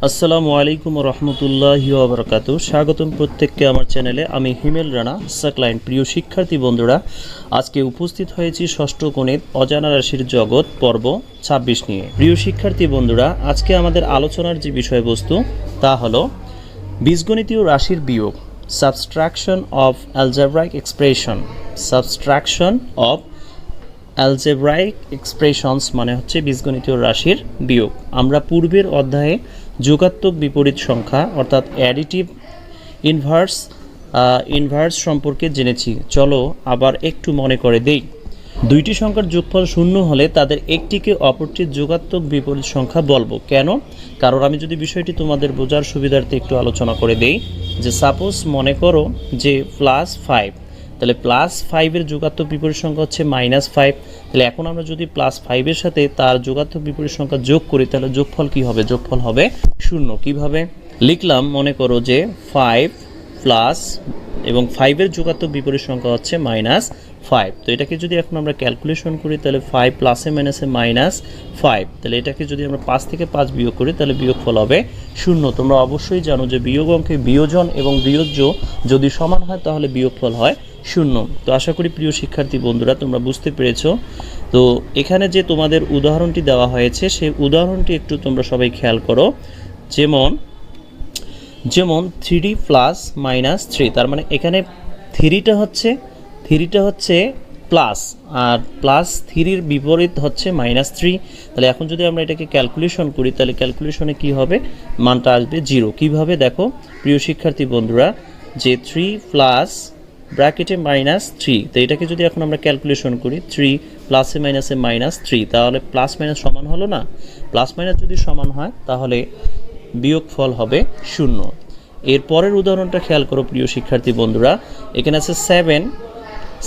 আসসালামু আলাইকুম রহমতুল্লাহি ওয়া বারাকাতুহু। স্বাগতম প্রত্যেককে আমার চ্যানেলে। আমি হিমেল রানা সাকলাইন। প্রিয় শিক্ষার্থী বন্ধুরা, আজকে উপস্থিত হয়েছি ষষ্ঠ গণিত অজানা রাশির জগৎ পর্ব 26 নিয়ে। প্রিয় শিক্ষার্থী বন্ধুরা, আজকে আমাদের আলোচনার যে বিষয়বস্তু তা হলো বীজগণিতীয় রাশির বিয়োগ, subtraction of algebraic expression. Subtraction of algebraic expressions মানে হচ্ছে বীজগণিতীয় রাশির বিয়োগ। আমরা পূর্বের অধ্যায়ে যোগাত্মক বিপরীত সংখ্যা অর্থাৎ অ্যাডিটিভ ইনভার্স সম্পর্কে জেনেছি। চলো আবার একটু মনে করে দেই। দুইটি সংখ্যার যোগফল শূন্য হলে তাদের একটিকে অপরটির যোগাত্মক বিপরীত সংখ্যা বলবো। কেন? কারণ আমি যদি বিষয়টি তোমাদের বোঝার সুবিধার্থে একটু আলোচনা করে দেই, যে সাপোজ মনে করো যে +5, তাহলে +5-এর যোগাত্মক বিপরীত সংখ্যা হচ্ছে -5। তাহলে এখন আমরা যদি +5-এর সাথে তার যোগাত্মক বিপরীত সংখ্যা যোগ করি তাহলে যোগফল কি হবে? যোগফল হবে 0। কিভাবে লিখলাম? মনে করো যে 5 প্লাস এবং 5-এর যোগাত্মক বিপরীত সংখ্যা হচ্ছে -5। তো এটাকে যদি এখন আমরা ক্যালকুলেশন করি তাহলে 5 প্লাসে মাইনাসে -5। তাহলে এটাকে যদি আমরা 5 থেকে 5 বিয়োগ করি তাহলে বিয়োগফল হবে 0। তোমরা অবশ্যই জানো যে বিয়োগ অঙ্কে বিয়োজন এবং বিয়োজ্য যদি সমান হয় তাহলে বিয়োগফল হয় 0। তো আশা করি প্রিয় শিক্ষার্থী বন্ধুরা তোমরা বুঝতে পেরেছো। তো এখানে যে তোমাদের উদাহরণটি দেওয়া হয়েছে সেই উদাহরণটি একটু তোমরা সবাই খেয়াল করো। যেমন 3 প্লাস -3, তার মানে এখানে 3টা হচ্ছে প্লাস আর +3-এর বিপরীত হচ্ছে -3। তাহলে এখন যদি আমরা এটাকে ক্যালকুলেশন করি তাহলে ক্যালকুলেশনে কি হবে? মানটা আসবে 0। কিভাবে দেখো প্রিয় শিক্ষার্থী বন্ধুরা, যে 3 প্লাস ব্র্যাকেটে -3, তো এটাকে যদি এখন আমরা ক্যালকুলেশন করি 3 প্লাসে মাইনাসে -3, তাহলে প্লাস মাইনাস সমান হলো না? প্লাস মাইনাস যদি সমান হয় তাহলে বিয়োগফল হবে 0। এর পরের উদাহরণটা খেয়াল করো প্রিয় শিক্ষার্থী বন্ধুরা, এখানে আছে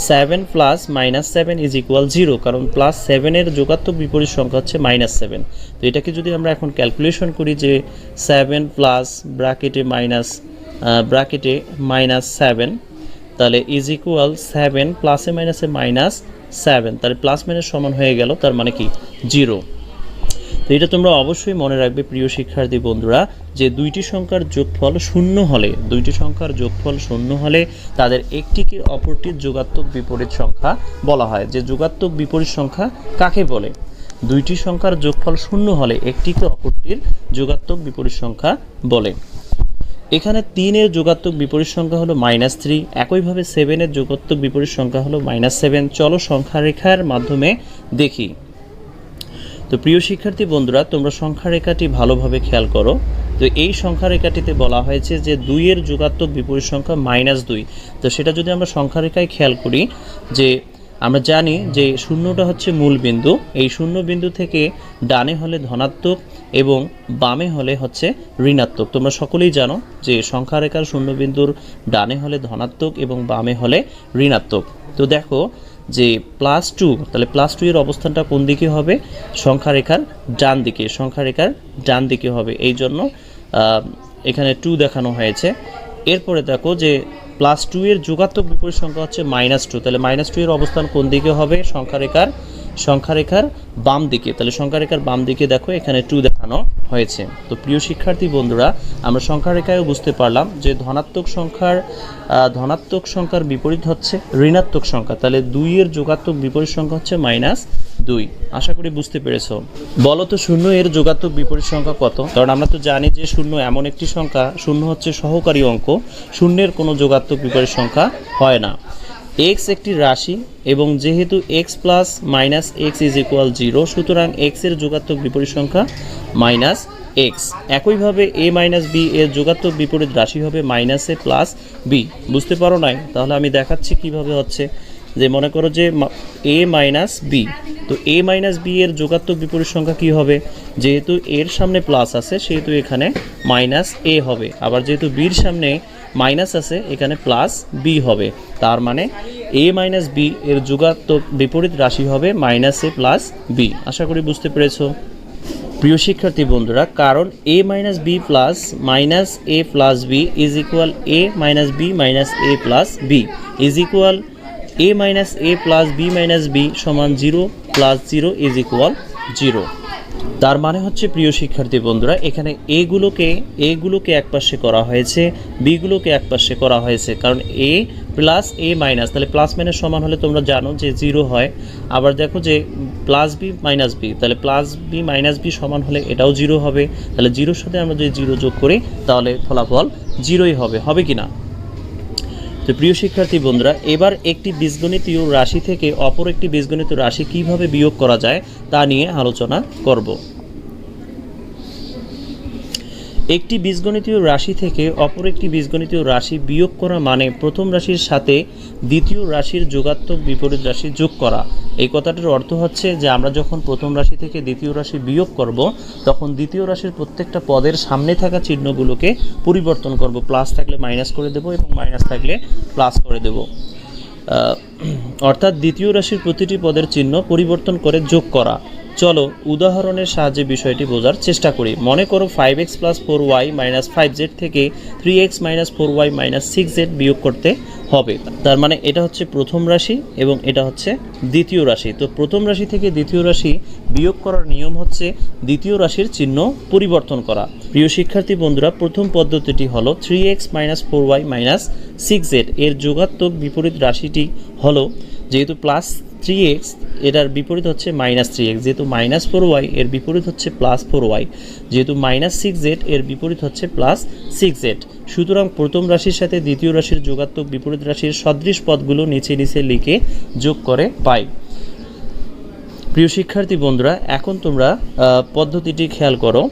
7 প্লাস -7 ইজ ইকুয়াল 0, কারণ +7-এর যোগাত্মক বিপরীত সংখ্যা হচ্ছে -7। তো এটাকে যদি আমরা এখন ক্যালকুলেশন করি যে 7 প্লাস ব্র্যাকেটে -7, তাহলে ইজ ইকুয়াল 7 প্লাসে মাইনাসে -7, তাহলে প্লাস মাইনাস সমান হয়ে গেল, তার মানে কি 0। তো এটা তোমরা অবশ্যই মনে রাখবে প্রিয় শিক্ষার্থী বন্ধুরা, যে দুইটি সংখ্যার যোগফল শূন্য হলে তাদের একটিকে অপরটির যোগাত্মক বিপরীত সংখ্যা বলা হয়। যে যোগাত্মক বিপরীত সংখ্যা কাকে বলে? দুইটি সংখ্যার যোগফল শূন্য হলে একটিকে অপরটির যোগাত্মক বিপরীত সংখ্যা বলে। এখানে 3-এর যোগাত্মক বিপরীত সংখ্যা হলো -3, একইভাবে 7-এর যোগাত্মক বিপরীত সংখ্যা হলো -7। চলো সংখ্যা রেখার মাধ্যমে দেখি। তো প্রিয় শিক্ষার্থী বন্ধুরা, তোমরা সংখ্যা রেখাটি ভালোভাবে খেয়াল করো। তো এই সংখ্যা রেখাটিতে বলা হয়েছে যে 2-এর যোগাত্মক বিপরীত সংখ্যা -2। তো সেটা যদি আমরা সংখ্যা রেখায় খেয়াল করি, যে আমরা জানি যে শূন্যটা হচ্ছে মূল বিন্দু, এই শূন্য বিন্দু থেকে ডানে হলে ধনাত্মক এবং বামে হলে হচ্ছে ঋণাত্মক। তোমরা সকলেই জানো যে সংখ্যা রেখার শূন্য বিন্দুর ডানে হলে ধনাত্মক এবং বামে হলে ঋণাত্মক। তো দেখো যে +2, তাহলে +2-এর অবস্থানটা কোন দিকে হবে? সংখ্যা রেখার ডান দিকে হবে, এই জন্য এখানে 2 দেখানো হয়েছে। এরপরে দেখো যে +2-এর যোগাত্মক বিপরীত সংখ্যা হচ্ছে -2, তাহলে -2-এর অবস্থান কোন দিকে হবে? সংখ্যা রেখার বাম দিকে। তাহলে সংখ্যা রেখার বাম দিকে দেখো এখানে 2 দেখানো হয়েছে। তো প্রিয় শিক্ষার্থী বন্ধুরা, আমরা সংখ্যা রেখায়ও বুঝতে পারলাম যে ধনাত্মক সংখ্যার বিপরীত হচ্ছে ঋণাত্মক সংখ্যা, তাহলে 2-এর যোগাত্মক বিপরীত সংখ্যা হচ্ছে -2। আশা করি বুঝতে পেরেছো। বলো তো 0-এর যোগাত্মক বিপরীত সংখ্যা কত? কারণ আমরা তো জানি যে 0 এমন একটি সংখ্যা, 0 হচ্ছে সহকারী অঙ্ক, 0-এর কোনো যোগাত্মক বিপরীত সংখ্যা হয় না। x একটি রাশি এবং যেহেতু x plus -x is equal 0, সুতরাং x এর যোগাত্মক বিপরীত সংখ্যা -x। একইভাবে a - b এর যোগাত্মক বিপরীত রাশি হবে -a প্লাস b। বুঝতে পারো নাই? তাহলে আমি দেখাচ্ছি কিভাবে হচ্ছে। যে মনে করো যে a - b, তো a - b এর যোগাত্মক বিপরীত সংখ্যা কি হবে? যেহেতু এর সামনে প্লাস আছে সেহেতু এখানে -a হবে, আবার যেহেতু বির সামনে মাইনাস আছে এখানে +b হবে, তার মানে a - b এর যোগাত্মক বিপরীত রাশি হবে -a প্লাস b। আশা করি বুঝতে পেরেছো প্রিয় শিক্ষার্থী বন্ধুরা, কারণ a - b plus -a plus b is equal a - b - a plus b is equal a - a plus b - b সমান 0 প্লাস 0 ইজ ইকুয়াল 0। তার মানে হচ্ছে প্রিয় শিক্ষার্থী বন্ধুরা, এখানে এগুলোকে একপাশে করা হয়েছে, বিগুলোকে একপাশে করা হয়েছে, কারণ এ প্লাস এ মাইনাস, তাহলে প্লাস মাইনাস সমান হলে তোমরা জানো যে 0 হয়। আবার দেখো যে প্লাস বি মাইনাস বি, তাহলে প্লাস বি মাইনাস বি সমান হলে এটাও 0 হবে। তাহলে 0-র সাথে আমরা যদি 0 যোগ করি তাহলে ফলাফল 0ই হবে কি না? তো প্রিয় শিক্ষার্থী বন্ধুরা, এবার একটি বীজগণিতীয় রাশি থেকে অপর একটি বীজগণিতীয় রাশি কিভাবে বিয়োগ করা যায় তা নিয়ে আলোচনা করব। একটি বীজগণিতীয় রাশি থেকে অপর একটি বীজগণিতীয় রাশি বিয়োগ করা মানে প্রথম রাশির সাথে দ্বিতীয় রাশির যোগাত্মক বিপরীত রাশি যোগ করা। এই কথাটার অর্থ হচ্ছে যে আমরা যখন প্রথম রাশি থেকে দ্বিতীয় রাশি বিয়োগ করব, তখন দ্বিতীয় রাশির প্রত্যেকটা পদের সামনে থাকা চিহ্নগুলোকে পরিবর্তন করব। প্লাস থাকলে মাইনাস করে দেব এবং মাইনাস থাকলে প্লাস করে দেব। অর্থাৎ দ্বিতীয় রাশির প্রতিটি পদের চিহ্ন পরিবর্তন করে যোগ করা। চলো উদাহরণের সাহায্যে বিষয়টি বোঝার চেষ্টা করি। মনে করো 5x + 4y - 5z থেকে 3x - 4y - 6z বিয়োগ করতে হবে। তার মানে এটা হচ্ছে প্রথম রাশি এবং এটা হচ্ছে দ্বিতীয় রাশি। তো প্রথম রাশি থেকে দ্বিতীয় রাশি বিয়োগ করার নিয়ম হচ্ছে দ্বিতীয় রাশির চিহ্ন পরিবর্তন করা। প্রিয় শিক্ষার্থী বন্ধুরা, প্রথম পদ্ধতিটি হলো 3x - 4y - 6z এর যোগাত্মক বিপরীত রাশিটি হলো, যেহেতু প্লাস 3x এটার বিপরীত হচ্ছে -3x, যেহেতু -4y এর বিপরীত হচ্ছে +4y, যেহেতু -6z এর বিপরীত হচ্ছে +6z। সুতরাং প্রথম রাশির সাথে দ্বিতীয় রাশির যোগাত্মক বিপরীত রাশির সদৃশ পদগুলো নিচে লিখে যোগ করে পাই। প্রিয় শিক্ষার্থী বন্ধুরা, এখন তোমরা পদ্ধতিটি খেয়াল করো।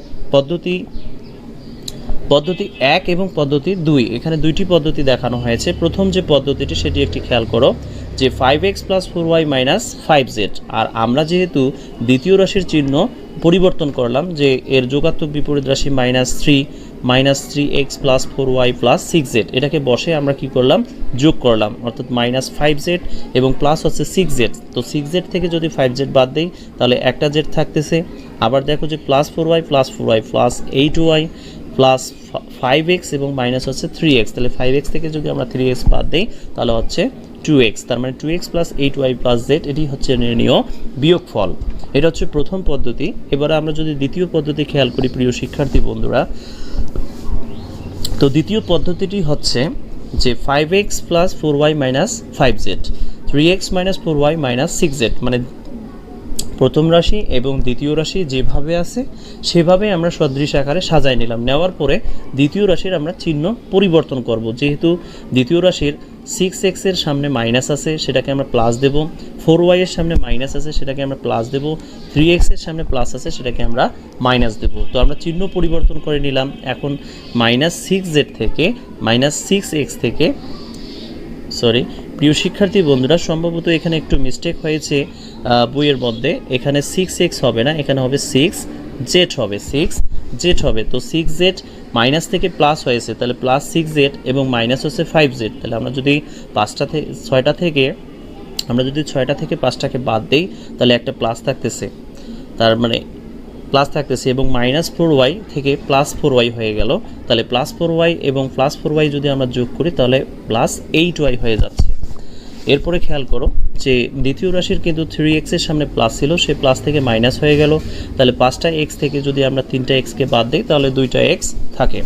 পদ্ধতি 1 এবং পদ্ধতি 2, এখানে দুইটি পদ্ধতি দেখানো হয়েছে। প্রথম যে পদ্ধতিটি সেটি একটি খেয়াল করো যে 5x + 4y - 5z, আর আমরা যেহেতু দ্বিতীয় রাশির চিহ্ন পরিবর্তন করলাম যে এর যোগাত্মক বিপরীত রাশি -3x + 4y + 6z, এটাকে বসে আমরা কি করলাম, যোগ করলাম, অর্থাৎ -5z এবং প্লাস হচ্ছে 6z। তো 6z থেকে যদি 5z বাদ দেই তাহলে একটা z থাকতেছে। আবার দেখো যে +4y + 8y প্লাস 5x এবং মাইনাস হচ্ছে 3x, তাহলে 5x থেকে যদি আমরা 3x বাদ দিই তাহলে হচ্ছে 2x, তার মানে 2x + 8y + z, এটি হচ্ছে নির্ণেয় বিয়োগফল। এটা হচ্ছে প্রথম পদ্ধতি। এবারে আমরা যদি দ্বিতীয় পদ্ধতি খেয়াল করি প্রিয় শিক্ষার্থী বন্ধুরা, তো দ্বিতীয় পদ্ধতিটি হচ্ছে যে 5x + 4y - 5z 3x - 4y - 6z, মানে প্রথম রাশি এবং দ্বিতীয় রাশি যেভাবে আছে সেভাবে আমরা সদৃশ আকারে সাজাই নিলাম। নেওয়ার পরে দ্বিতীয় রাশির আমরা চিহ্ন পরিবর্তন করব। যেহেতু দ্বিতীয় রাশির 6x এর সামনে মাইনাস আছে সেটাকে আমরা প্লাস দেব, 4y এর সামনে মাইনাস আছে সেটাকে আমরা প্লাস দেব, 3x এর সামনে প্লাস আছে সেটাকে আমরা মাইনাস দেব। তো আমরা চিহ্ন পরিবর্তন করে নিলাম। এখন -6z থেকে -6x থেকে প্রিয় শিক্ষার্থী বন্ধুরা, সম্ভবত এখানে একটু মিস্টেক হয়েছে বইয়ের মধ্যে। এখানে 6x হবে না, এখানে হবে 6z হবে। তো 6z মাইনাস থেকে প্লাস হয়েছে, তাহলে +6z এবং মাইনাস হচ্ছে 5z। তাহলে আমরা যদি 6টা থেকে 5টাকে বাদ দেই তাহলে একটা প্লাস থাকতেছে, তার মানে প্লাস থাকতেছে, এবং -4y থেকে +4y হয়ে গেল। তাহলে +4y এবং +4y যদি আমরা যোগ করি তাহলে +8y হয়ে যাচ্ছে। এরপরে খেয়াল করো যে দ্বিতীয় রাশির কিন্তু 3x এর সামনে প্লাস ছিল, সে প্লাস থেকে মাইনাস হয়ে গেল। তাহলে 5টা x থেকে যদি আমরা 3টা x-কে বাদ দিই তাহলে 2টা x থাকে।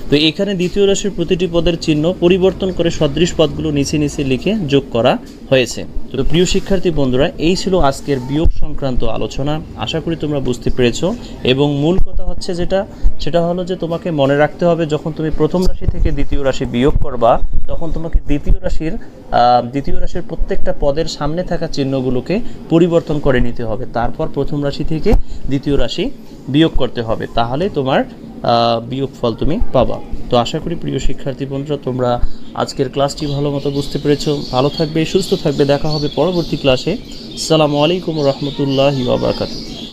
তো এখানে দ্বিতীয় রাশির প্রতিটি পদের চিহ্ন পরিবর্তন করে সদৃশ পদগুলো নিচে লিখে যোগ করা হয়েছে। তো প্রিয় শিক্ষার্থী বন্ধুরা, এই ছিল আজকের বিয়োগ সংক্রান্ত আলোচনা। আশা করি তোমরা বুঝতে পেরেছো, এবং মূল কথা হচ্ছে সেটা হলো যে তোমাকে মনে রাখতে হবে যখন তুমি প্রথম রাশি থেকে দ্বিতীয় রাশি বিয়োগ করবা তখন তোমাকে দ্বিতীয় রাশির প্রত্যেকটা পদের সামনে থাকা চিহ্নগুলোকে পরিবর্তন করে নিতে হবে, তারপর প্রথম রাশি থেকে দ্বিতীয় রাশি বিয়োগ করতে হবে, তাহলে তোমার বিয়োগফল তুমি পাবা। তো আশা করি প্রিয় শিক্ষার্থী বন্ধুরা তোমরা আজকের ক্লাসটি ভালো মতো বুঝতে পেরেছো। ভালো থাকবে, সুস্থ থাকবে, দেখা হবে পরবর্তী ক্লাসে। আসসালামু আলাইকুম ওয়া রাহমাতুল্লাহি ওয়া বারাকাতুহু।